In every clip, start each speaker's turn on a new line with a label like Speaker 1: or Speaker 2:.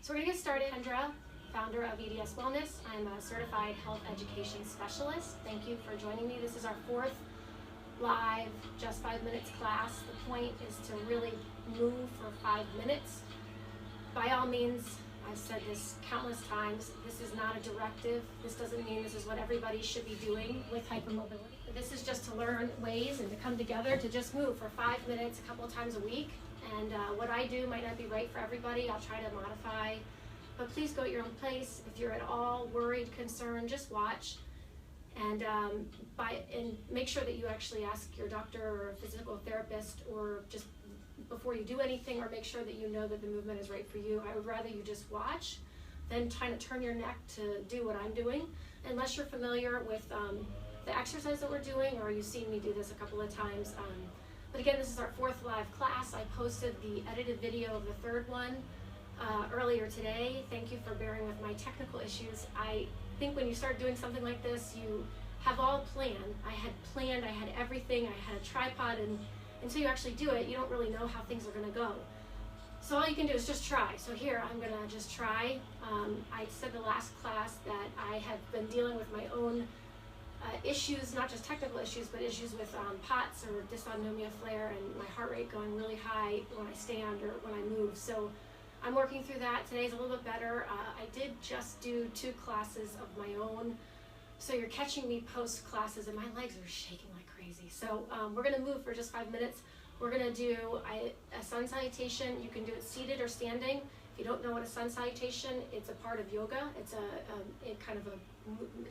Speaker 1: So we're going to get started. Kendra, founder of EDS Wellness. I'm a certified health education specialist. Thank you for joining me. This is our fourth live Just 5 Minutes class. The point is to really move for 5 minutes. By all means, I've said this countless times, this is not a directive. This doesn't mean this is what everybody should be doing with hypermobility. But this is just to learn ways and to come together to just move for 5 minutes a couple of times a week. And what I do might not be right for everybody. I'll try to modify. But please go at your own pace. If you're at all worried, concerned, just watch. And make sure that you actually ask your doctor or a physical therapist, or just before you do anything, or make sure that you know that the movement is right for you. I would rather you just watch than trying to turn your neck to do what I'm doing, unless you're familiar with the exercise that we're doing, or you've seen me do this a couple of times. But again, this is our fourth live class. I posted the edited video of the third one earlier today. Thank you for bearing with my technical issues. I think when you start doing something like this, you have all planned. I had everything. I had a tripod, and until you actually do it, you don't really know how things are going to go. So all you can do is just try. So here, I'm going to just try. I said the last class that I have been dealing with my own issues, not just technical issues, but issues with POTS or dysautonomia flare, and my heart rate going really high when I stand or when I move. So I'm working through that. Today's a little bit better. I did just do 2 classes of my own. So you're catching me post classes and my legs are shaking like crazy. So we're gonna move for just 5 minutes. We're gonna do a sun salutation. You can do it seated or standing. If you don't know what a sun salutation, it's a part of yoga. It's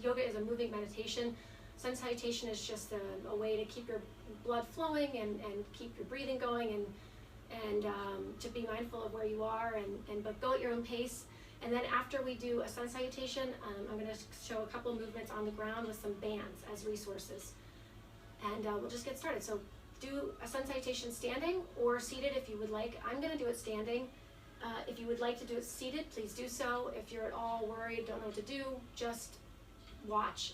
Speaker 1: yoga is a moving meditation. Sun salutation is just a way to keep your blood flowing and keep your breathing going, and to be mindful of where you are, but go at your own pace. And then after we do a sun salutation, I'm going to show a couple movements on the ground with some bands as resources. And we'll just get started. So do a sun salutation standing or seated if you would like. I'm going to do it standing. If you would like to do it seated, please do so. If you're at all worried, don't know what to do, just watch.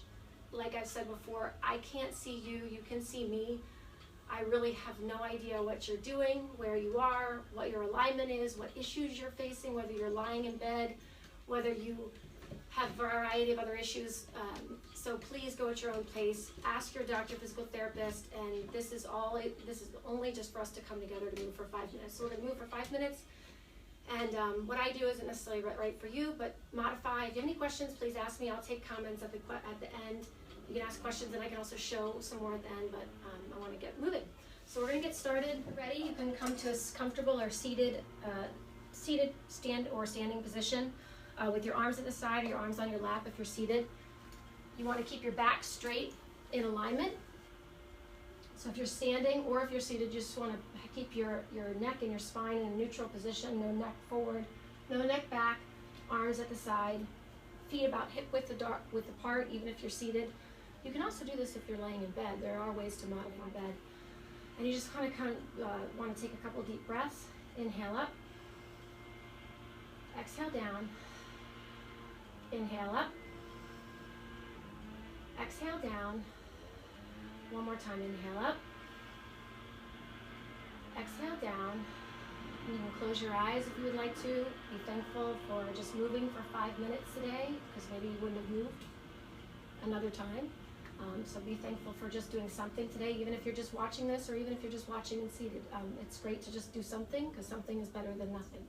Speaker 1: Like I've said before, I can't see you, you can see me. I really have no idea what you're doing, where you are, what your alignment is, what issues you're facing, whether you're lying in bed, whether you have a variety of other issues. So please go at your own pace. Ask your doctor, physical therapist, and this is only just for us to come together to move for 5 minutes. So we're going to move for 5 minutes. And what I do isn't necessarily right for you, but modify. If you have any questions, please ask me. I'll take comments at the end. You can ask questions, and I can also show some more at the end, but I want to get moving. So we're going to get started. Ready? You can come to a comfortable or seated stand or standing position with your arms at the side or your arms on your lap if you're seated. You want to keep your back straight in alignment. So if you're standing or if you're seated, you just want to keep your neck and your spine in a neutral position. No neck forward, no neck back, arms at the side, feet about hip width apart, even if you're seated. You can also do this if you're laying in bed. There are ways to modify bed. And you just kind of want to take a couple deep breaths. Inhale up. Exhale down. Inhale up. Exhale down. One more time. Inhale up. Exhale down. And you can close your eyes if you would like to. Be thankful for just moving for 5 minutes today, because maybe you wouldn't have moved another time. So be thankful for just doing something today, even if you're just watching this or even if you're just watching and seated. It's great to just do something, because something is better than nothing.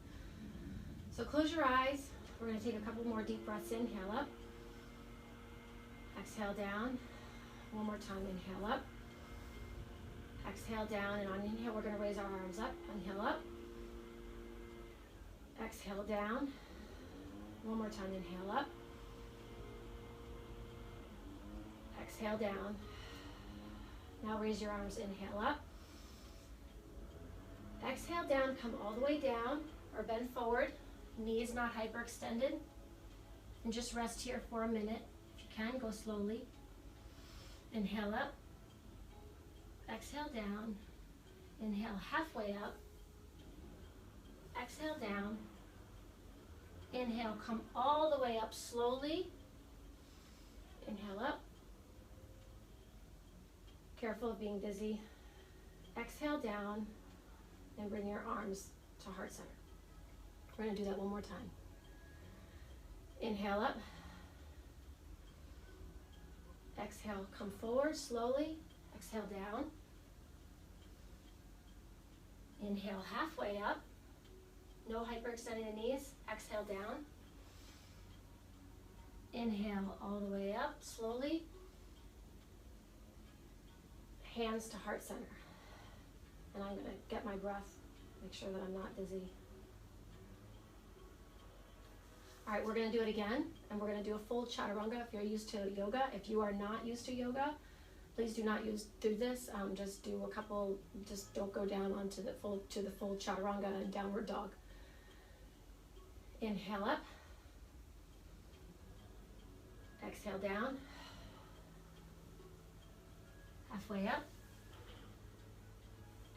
Speaker 1: So close your eyes. We're going to take a couple more deep breaths. Inhale up. Exhale down. One more time. Inhale up. Exhale down, and on inhale we're going to raise our arms up. Inhale up. Exhale down. One more time. Inhale up. Exhale down. Now raise your arms. Inhale up. Exhale down. Come all the way down or bend forward. Knees not hyperextended. And just rest here for a minute. If you can, go slowly. Inhale up. Exhale down. Inhale halfway up. Exhale down. Inhale, come all the way up slowly. Inhale up. Careful of being dizzy. Exhale down and bring your arms to heart center. We're going to do that one more time. Inhale up. Exhale, come forward slowly. Exhale down. Inhale halfway up. No hyperextending the knees. Exhale down. Inhale all the way up slowly. Hands to heart center. And I'm going to get my breath, make sure that I'm not dizzy. All right, we're going to do it again, and we're going to do a full chaturanga if you're used to yoga. If you are not used to yoga, please do not do this. Just do a couple, just don't go down onto the full chaturanga and downward dog. Inhale up. Exhale down. Halfway up.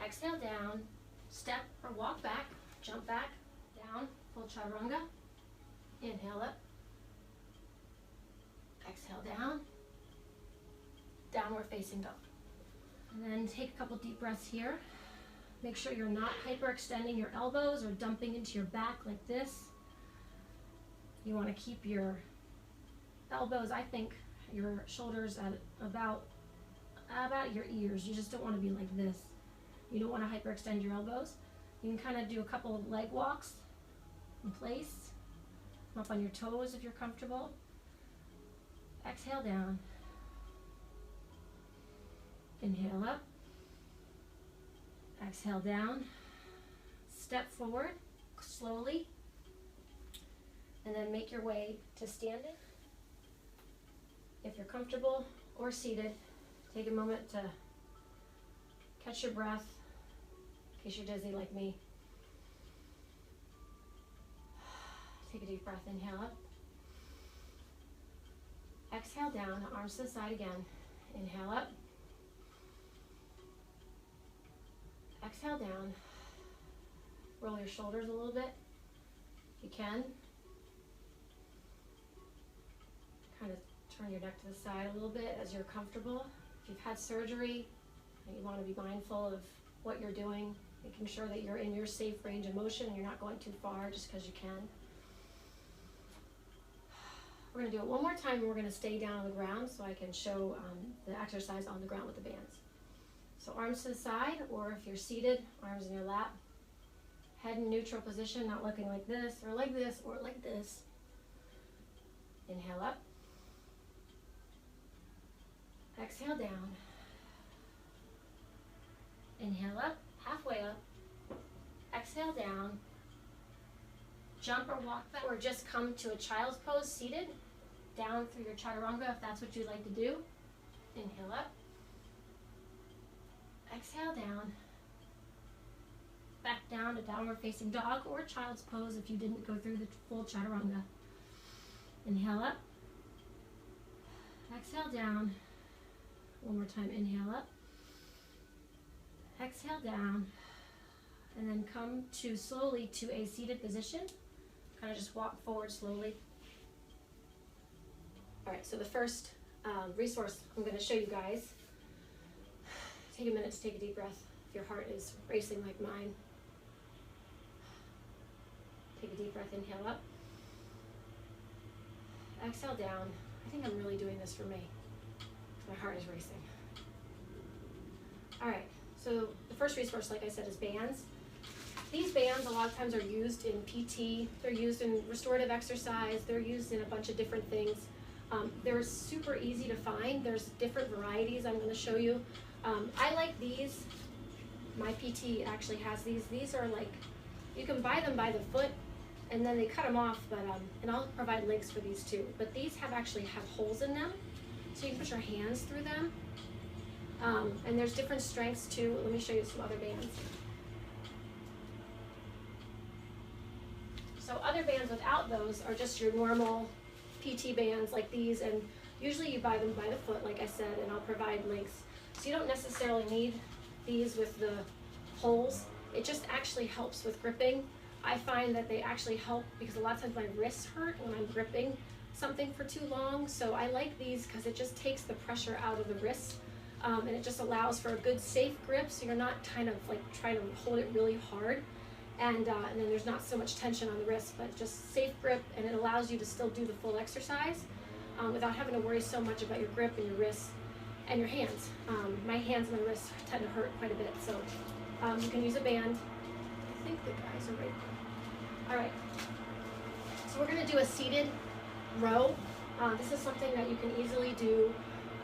Speaker 1: Exhale down. Step or walk back. Jump back. Down. Full chaturanga. Inhale up. Exhale down. Downward facing dog. And then take a couple deep breaths here. Make sure you're not hyperextending your elbows or dumping into your back like this. You want to keep your elbows, I think, your shoulders at about your ears. You just don't want to be like this. You don't want to hyperextend your elbows. You can kind of do a couple of leg walks in place. Up on your toes if you're comfortable. Exhale down. Inhale up. Exhale down. Step forward slowly. And then make your way to standing. If you're comfortable or seated, take a moment to catch your breath in case you're dizzy like me. Take a deep breath, inhale up. Exhale down, arms to the side again. Inhale up. Exhale down. Roll your shoulders a little bit, if you can. Kind of turn your neck to the side a little bit as you're comfortable. If you've had surgery and you want to be mindful of what you're doing, making sure that you're in your safe range of motion and you're not going too far just because you can. We're going to do it one more time and we're going to stay down on the ground so I can show the exercise on the ground with the bands. So arms to the side, or if you're seated, arms in your lap. Head in neutral position, not looking like this or like this or like this. Inhale up. Exhale down. Inhale up, halfway up. Exhale down. Jump or walk back, or just come to a child's pose seated. Down through your chaturanga if that's what you'd like to do. Inhale up. Exhale down. Back down to downward facing dog or child's pose if you didn't go through the full chaturanga. Inhale up. Exhale down. One more time, inhale up. Exhale down. And then come to slowly to a seated position. Kind of just walk forward slowly. All right, so the first resource I'm going to show you guys. Take a minute to take a deep breath if your heart is racing like mine. Take a deep breath, inhale up. Exhale down. I think I'm really doing this for me. My heart is racing. All right, so the first resource, like I said, is bands. These bands a lot of times are used in PT, they're used in restorative exercise, they're used in a bunch of different things. They're super easy to find. There's different varieties I'm going to show you. I like these. My PT actually has these. These are like, you can buy them by the foot and then they cut them off, but and I'll provide links for these too. But these actually have holes in them, so you can put your hands through them. And there's different strengths too. Let me show you some other bands. So other bands without those are just your normal PT bands like these, and usually you buy them by the foot, like I said, and I'll provide links. So you don't necessarily need these with the holes. It just actually helps with gripping. I find that they actually help because a lot of times my wrists hurt when I'm gripping something for too long. So I like these because it just takes the pressure out of the wrists, and it just allows for a good safe grip so you're not kind of like trying to hold it really hard. and then there's not so much tension on the wrist, but just safe grip, and it allows you to still do the full exercise without having to worry so much about your grip and your wrists and your hands. My hands and my wrists tend to hurt quite a bit, so you can use a band. I think the guys are right there. All right, so we're gonna do a seated row. This is something that you can easily do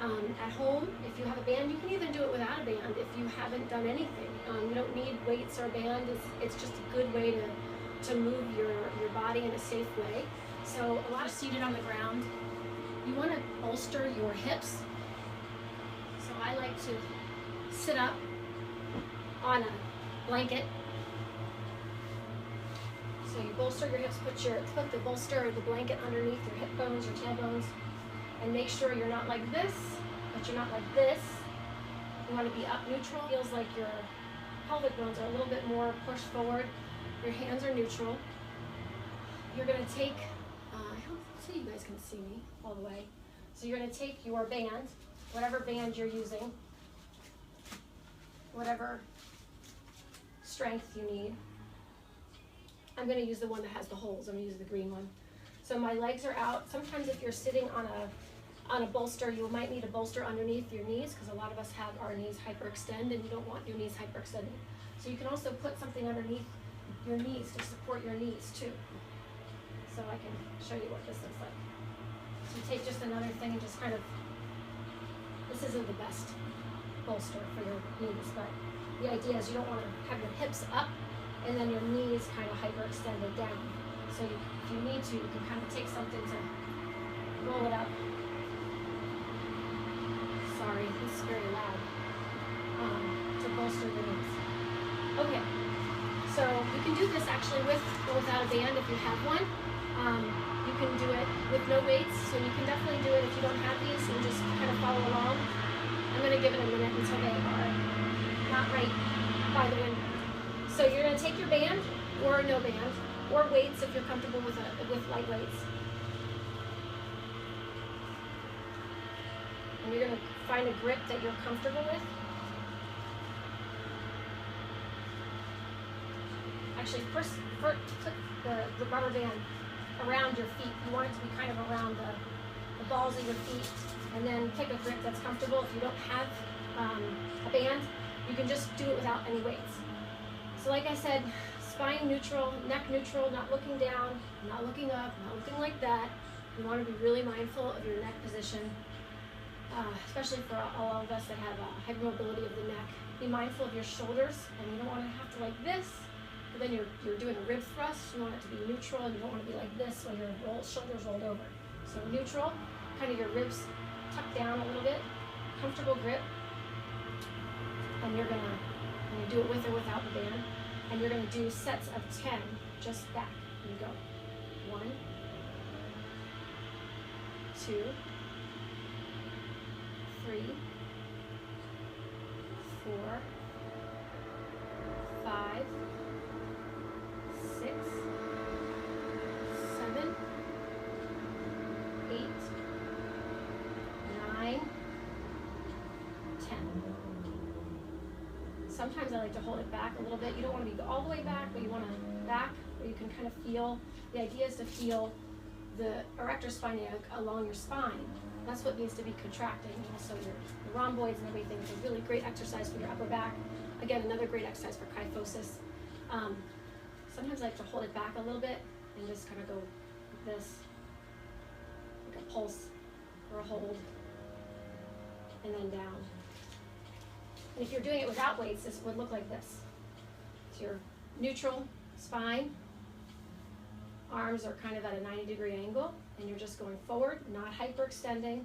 Speaker 1: at home. If you have a band, you can even do it without a band if you haven't done anything. You don't need weights or a band. It's just a good way to move your body in a safe way. So a lot of seated on the ground. You want to bolster your hips. So I like to sit up on a blanket. So you bolster your hips, put the bolster or the blanket underneath your hip bones, your tailbones, and make sure you're not like this, but you're not like this. You want to be up neutral. It feels like your pelvic bones are a little bit more pushed forward. Your hands are neutral. You're going to take, hopefully you guys can see me all the way. So you're going to take your band, whatever band you're using, whatever strength you need. I'm going to use the one that has the holes. I'm going to use the green one. So my legs are out. Sometimes if you're sitting on a bolster, you might need a bolster underneath your knees, because a lot of us have our knees hyperextend and you don't want your knees hyperextended. So you can also put something underneath your knees to support your knees too. So I can show you what this looks like. So you take just another thing and just kind of, this isn't the best bolster for your knees, but the idea is you don't want to have your hips up and then your knees kind of hyperextended down. So if you need to, you can kind of take something to roll it up. Sorry, this is very loud. To bolster the knees. Okay, so you can do this actually with or without a band if you have one. You can do it with no weights, so you can definitely do it if you don't have these and just kind of follow along. I'm going to give it a minute until they are not right by the window. So you're going to take your band or no band, or weights if you're comfortable with light weights. And you're going to find a grip that you're comfortable with. Actually, first put the rubber band around your feet. You want it to be kind of around the balls of your feet, and then pick a grip that's comfortable. If you don't have a band, you can just do it without any weights. So like I said, spine neutral, neck neutral, not looking down, not looking up, not looking like that. You want to be really mindful of your neck position, especially for all of us that have hypermobility of the neck. Be mindful of your shoulders, and you don't want to have to like this, but then you're doing a rib thrust. You want it to be neutral, and you don't want to be like this when your shoulders rolled over. So neutral, kind of your ribs tucked down a little bit, comfortable grip, and you're gonna do it with or without the band, and you're gonna do sets of 10 just back. And you go 1, 2, 3, 4, 5, 6, 7, 8, 9, 10. Sometimes I like to hold it back a little bit. You don't want to be all the way back, but you want to back where you can kind of feel. The idea is to feel the erector spinae along your spine. That's what needs to be contracting. Also your rhomboids and everything. It's a really great exercise for your upper back. Again, another great exercise for kyphosis. Sometimes I like to hold it back a little bit and just kind of go like this, like a pulse or a hold, and then down. And if you're doing it without weights, this would look like this. It's your neutral spine. Arms are kind of at a 90-degree angle, and you're just going forward, not hyperextending,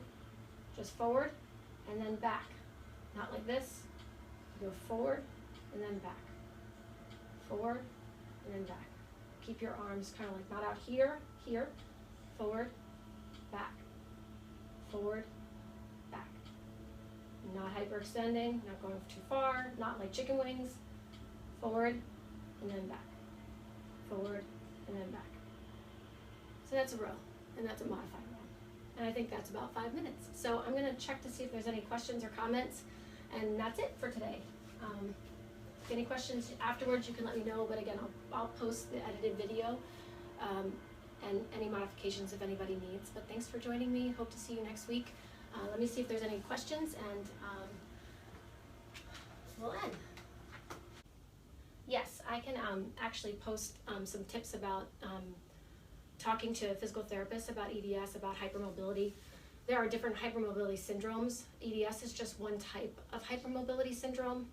Speaker 1: just forward and then back. Not like this. You go forward and then back. Forward and then back. Keep your arms kind of like not out here, here, forward, back, forward, back. Not hyperextending, not going too far, not like chicken wings. Forward and then back. Forward and then back. So that's a row, and that's a modified row. And I think that's about 5 minutes. So I'm going to check to see if there's any questions or comments, and that's it for today. any questions afterwards, you can let me know, but again, I'll post the edited video and any modifications if anybody needs. But thanks for joining me. Hope to see you next week. Let me see if there's any questions, and we'll end. Yes, I can actually post some tips about talking to physical therapists about EDS, about hypermobility. There are different hypermobility syndromes. EDS is just one type of hypermobility syndrome,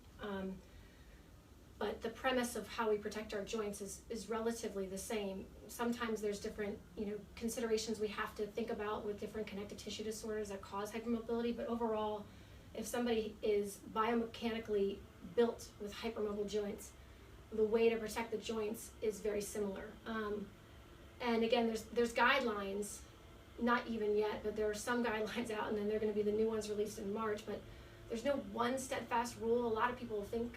Speaker 1: but the premise of how we protect our joints is relatively the same. Sometimes there's different considerations we have to think about with different connective tissue disorders that cause hypermobility, but overall, if somebody is biomechanically built with hypermobile joints, the way to protect the joints is very similar. And again, there's guidelines, not even yet, but there are some guidelines out, and then there are going to be the new ones released in March, but there's no one steadfast rule. A lot of people think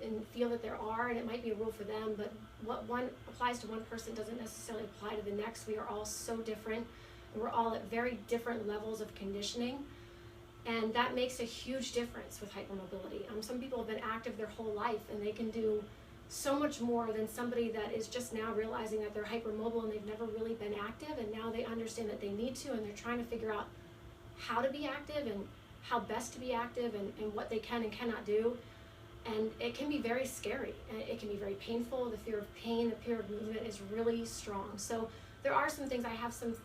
Speaker 1: and feel that there are, and it might be a rule for them, but what one applies to one person doesn't necessarily apply to the next. We are all so different, and we're all at very different levels of conditioning, and that makes a huge difference with hypermobility. Some people have been active their whole life, and they can do so much more than somebody that is just now realizing that they're hypermobile and they've never really been active, and now they understand that they need to, and they're trying to figure out how to be active and how best to be active and what they can and cannot do. And it can be very scary, and it can be very painful. The fear of pain, the fear of movement is really strong. So there are some things. I have some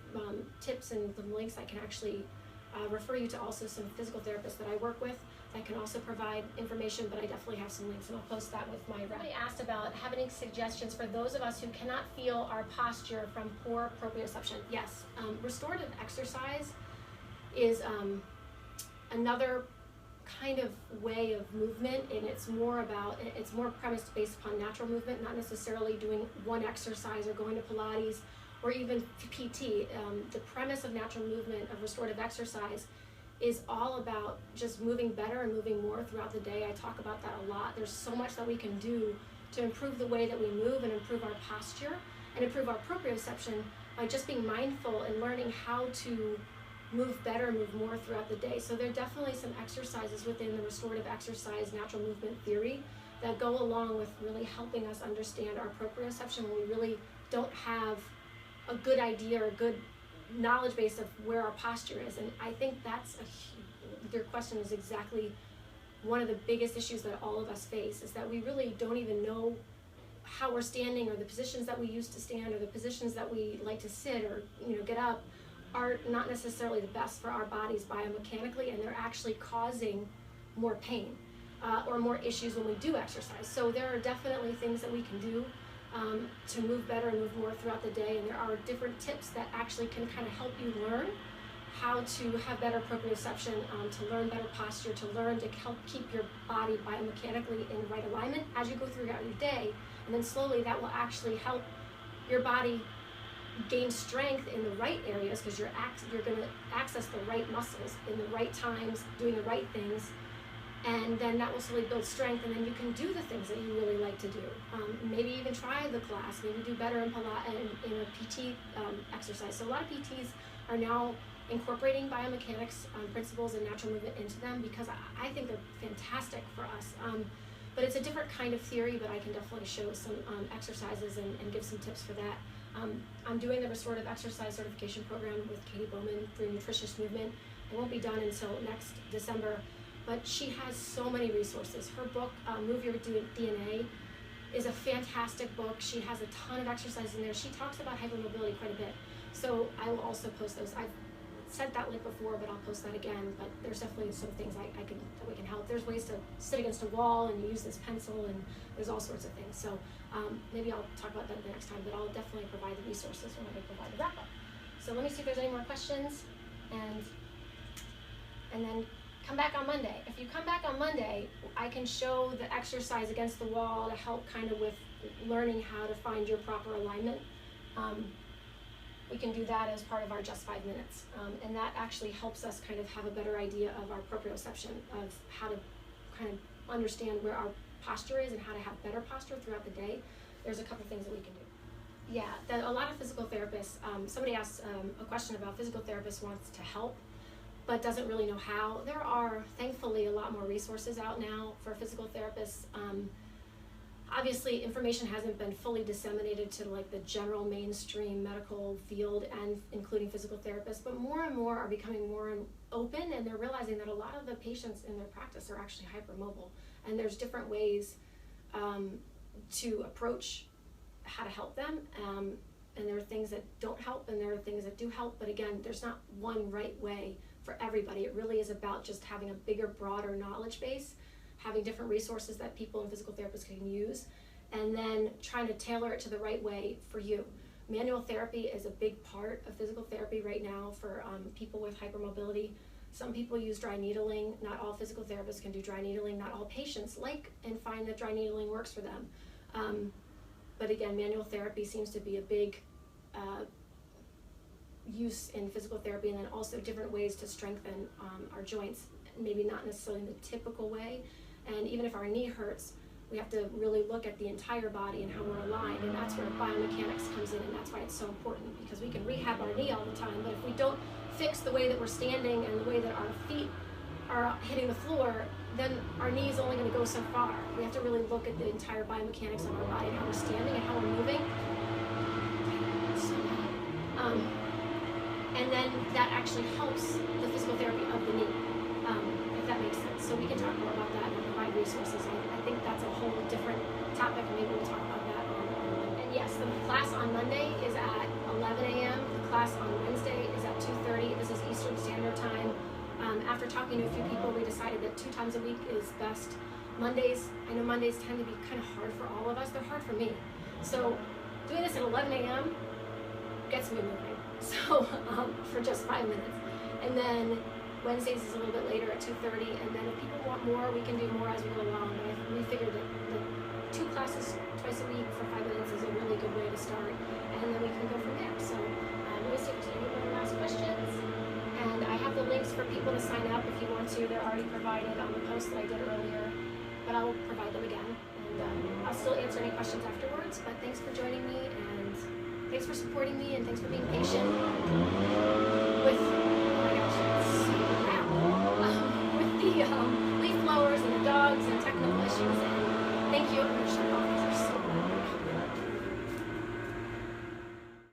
Speaker 1: tips and some links I can actually refer you to, also some physical therapists that I work with that can also provide information, but I definitely have some links, and I'll post that with my rep. Somebody asked about having suggestions for those of us who cannot feel our posture from poor proprioception. Yes, restorative exercise is another kind of way of movement, and it's more premised based upon natural movement, not necessarily doing one exercise or going to Pilates or even PT. The premise of natural movement, of restorative exercise, is all about just moving better and moving more throughout the day. I talk about that a lot. There's so much that we can do to improve the way that we move and improve our posture and improve our proprioception by just being mindful and learning how to move better, move more throughout the day. So there are definitely some exercises within the restorative exercise natural movement theory that go along with really helping us understand our proprioception when we really don't have a good idea or a good knowledge base of where our posture is. And I think your question is exactly one of the biggest issues that all of us face, is that we really don't even know how we're standing, or the positions that we use to stand, or the positions that we like to sit or get up are not necessarily the best for our bodies biomechanically, and they're actually causing more pain or more issues when we do exercise. So there are definitely things that we can do to move better and move more throughout the day, and there are different tips that actually can kind of help you learn how to have better proprioception, to learn better posture, to learn to help keep your body biomechanically in the right alignment as you go throughout your day, and then slowly that will actually help your body gain strength in the right areas, because you're going to access the right muscles in the right times, doing the right things, and then that will slowly build strength, and then you can do the things that you really like to do. Maybe even try the class, maybe do better in a PT exercise. So a lot of PTs are now incorporating biomechanics principles and natural movement into them, because I think they're fantastic for us. But it's a different kind of theory, but I can definitely show some exercises and give some tips for that. I'm doing the restorative exercise certification program with Katie Bowman for nutritious movement. It won't be done until next December, but she has so many resources. Her book, Move Your DNA, is a fantastic book. She has a ton of exercises in there. She talks about hypermobility quite a bit. So I will also post those. I've sent that link before, but I'll post that again. But there's definitely some things that we can help. There's ways to sit against a wall and you use this pencil, and there's all sorts of things. So maybe I'll talk about that the next time, but I'll definitely provide the resources when I provide the wrap-up. So let me see if there's any more questions, and then come back on Monday. If you come back on Monday, I can show the exercise against the wall to help kind of with learning how to find your proper alignment. We can do that as part of our Just 5 Minutes. And that actually helps us kind of have a better idea of our proprioception, of how to kind of understand where our posture is and how to have better posture throughout the day. There's a couple things that we can do. Yeah, a lot of physical therapists, somebody asked a question about physical therapists wants to help but doesn't really know how. There are, thankfully, a lot more resources out now for physical therapists. Obviously, information hasn't been fully disseminated to like the general mainstream medical field and including physical therapists, but more and more are becoming more open, and they're realizing that a lot of the patients in their practice are actually hypermobile, and there's different ways to approach how to help them. And there are things that don't help and there are things that do help, but again, there's not one right way for everybody. It really is about just having a bigger, broader knowledge base, having different resources that people and physical therapists can use, and then trying to tailor it to the right way for you. Manual therapy is a big part of physical therapy right now for people with hypermobility. Some people use dry needling. Not all physical therapists can do dry needling. Not all patients like and find that dry needling works for them. But again, manual therapy seems to be a big use in physical therapy, and then also different ways to strengthen our joints, maybe not necessarily in the typical way. And even if our knee hurts, we have to really look at the entire body and how we're aligned, and that's where biomechanics comes in, and that's why it's so important, because we can rehab our knee all the time, but if we don't fix the way that we're standing and the way that our feet are hitting the floor, then our knee is only going to go so far. We have to really look at the entire biomechanics of our body, how we're standing and how we're moving. And then that actually helps the physical therapy of the knee, if that makes sense. So we can talk more about that and provide resources. I think that's a whole different topic, and maybe we'll talk about that on Monday. And yes, the class on Monday is at 11 a.m. The class on Wednesday is at 2:30. This is Eastern Standard Time. After talking to a few people, we decided that 2 times a week is best. Mondays, I know Mondays tend to be kind of hard for all of us. They're hard for me. So doing this at 11 a.m. gets me moving. So for just 5 minutes. And then Wednesdays is a little bit later at 2:30. And then if people want more, we can do more as we go along. But we figured that the 2 classes twice a week for 5 minutes is a really good way to start. And then we can go from there. So let me see if there's any more last questions. And I have the links for people to sign up if you want to. They're already provided on the post that I did earlier, but I'll provide them again. And I'll still answer any questions afterwards, but thanks for joining me, and thanks for supporting me, and thanks for being patient with, oh my gosh, it's so loud. With the